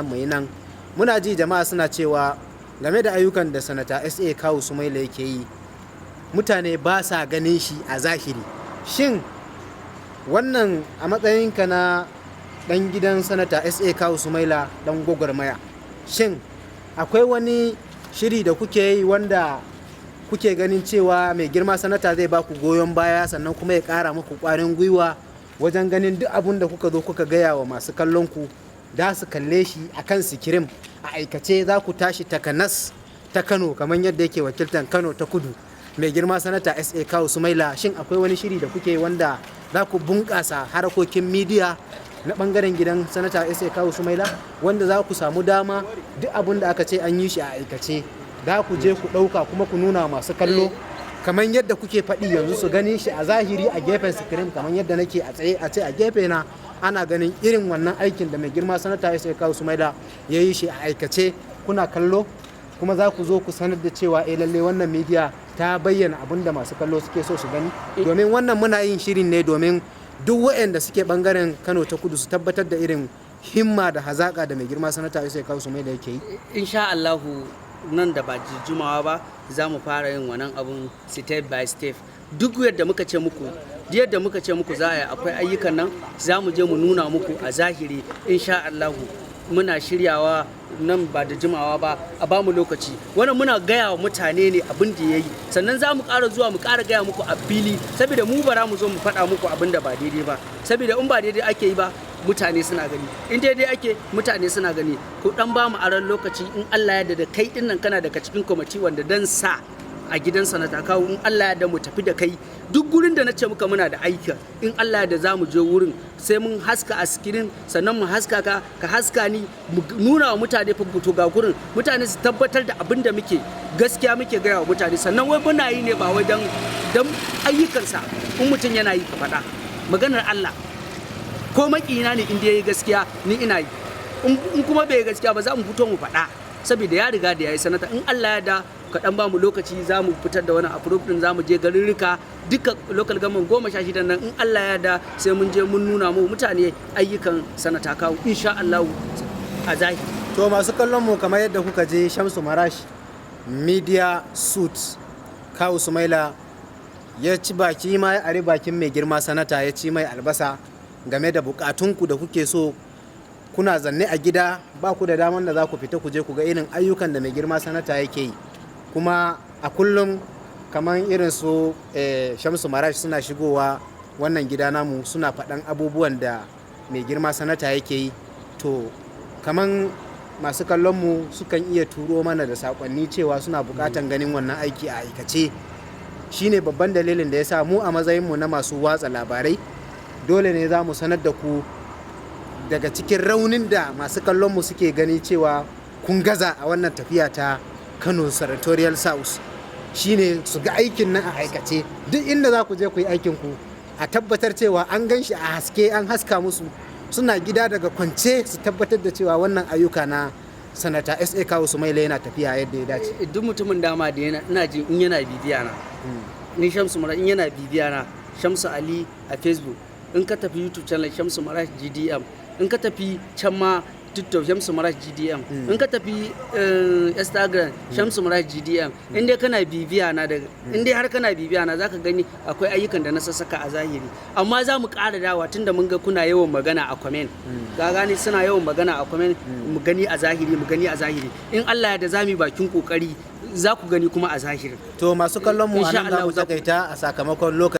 mai nan muna ji jama'a suna cewa game da ayyukan da sanata SA Kawu Sumaila yake yi mutane ba sa ganin shi a zahiri. Shin wannan a matsayinka na dan gidan sanata SA Kawu Sumaila dan gwagwarmaya, shin akwai wani shiri da kuke yi wanda kuke ganin cewa mai girma sanata zai ba ku goyon baya sannan kuma ya ƙara muku ƙwarin gwiwa wajen ganin duk abin da kuka zo kuka gaya wa masu kallon ku da su kalle shi a kan sikirim a aikace za ku tashi takanas ta Kano kamar yadda yake wakiltar Kano ta Kudu mai girma sanata SA Kawu Sumaila? Shin akwai wani shiri da kuke wanda za ku bunƙasa harkokin midiya na ɓangaren gidan sanata SA Kawu Sumaila wanda za ku samu dama duk abin da aka ce an yi shi a aikace za ku je ku ɗauka kuma ku nuna masu kallo kamar yadda kuke faɗi yanzu su gani shi a zahiri a gefen sikirim kamar yadda nake a tsaye a ce a gefe na ana ganin irin wannan aikin da mai girma sanata SA Kawu Sumaila ya yi shi a aikace kuna kallo kuma za ku zo ku sanar da cewa lalle wannan midiya ta bayyana abin da masu kallo suke so su gani, domin wannan muna yin shirin ne domin duk waɗanda suke bangaren Kano ta Kudu su tabbatar da irin himma da hazaƙa da mai girma sanata SA Kawu Sumaila yake yi. Insha Allahu nan da ba jimawa ba za mu fara yin wannan abun step by step. Duk yadda muka ce muku za a yi akwai ayyukan nan za mu je mu nuna muku a zahiri. Insha Allahu muna shiryawa nan ba da jimawa ba, a ba mu lokaci. Wannan muna gaya wa mutane ne abin da ya yi, sannan za mu ƙara zuwa mu ƙara gaya muku a fili, saboda mu bara mu zo mu faɗa muku abin da ba daidai ba, saboda in ba daidai ake yi ba mutane suna gani, in daidai ake mutane suna gani. Ku dan ba mu aran lokaci, in Allah ya da kai din nan kana daga cikin kwamiti wanda dan sa a gidan sanata Kawu, in Allah ya da mu tafi da kai duk gurin da na ce muka muna da aiki, in Allah ya da za mu je wurin sai mun haska a sikirin, sannan mu haska ka haska ni, mu nuna wa mutane fito ga gurin, mutane su tabbatar da abin da muke gaskiya muke gaya wa mutane. Sannan wai muna yi ne ba wai dan ayyukansa, in mutum yana yi ka faɗa maganar Allah ko makina ne inda yayi gaskiya ni ina yi, in kuma bai gaskiya ba za mu fito mu faɗa, saboda ya riga da yayi sanata. In Allah ya da kaɗan ba mu lokaci za mu fitar da wani approve din, za mu je garuruka duka local government 16 nan, in Allah ya da sai mun je mun nuna mu mutane ayyukan sanata Kawu insha Allah a zahiri. To masu kallon mu, kamar yadda kuka je Shamsu Marash Media Suit Kawu Sumaila ya ci baki ma ya are bakin mai girma sanata, ya ci mai albasa game da bukatunku da kuke so. Kuna zanne a gida ba ku da daman da za ku fita ku je ku ga irin ayyukan da mai girma sanata yake yi, kuma a kullum kamar irin su Shamsu Marash suna shigowa wannan gida namu suna faɗan abubuwan da mai girma sanata yake yi. To kamar masu kallonmu sukan iya turo mana da saƙonni cewa suna buƙatan ganin wannan aiki a aikace. Shine babban dalilin da ya sa mu a matsayinmu na masu watsa labarai dole ne za mu sanar da ku daga cikin raunin da masu kallonmu suke gani cewa kun gaza a wannan tafiya ta Kano Senatorial South, shine su ga aikin nan a aikace. Duk inda za ku je ku yi aikin ku a tabbatar cewa an gan shi a haske, an haska musu, suna gida daga kwance su tabbatar da cewa wannan ayyuka na sanata SA Kawu Sumaila yana tafiya yadda ya dace. Duk mutumin dama da ina jin in yana bibiya na ni Shamsu Marash, in yana bibiya na Shamsu Ali a Facebook, in ka tafi YouTube channel Shamsu Marash GDM, in ka tafi can ma TikTok Shamsu Marash GDM, in ka tafi Instagram Shamsu Marash GDM, in dai kana bibiya na in dai har kana bibiya na zaka gani akwai ayyukan da na sassaka a zahiri. Amma za mu ƙara dawa tunda mun ga kuna yawan magana a comment, ka gane suna yawan magana a comment, mu gani a zahiri, in Allah ya da za mu bakin kokari za ku gani kuma a zahiri. To masu kallon mu a nan za mu takaita a sakamakon lokaci.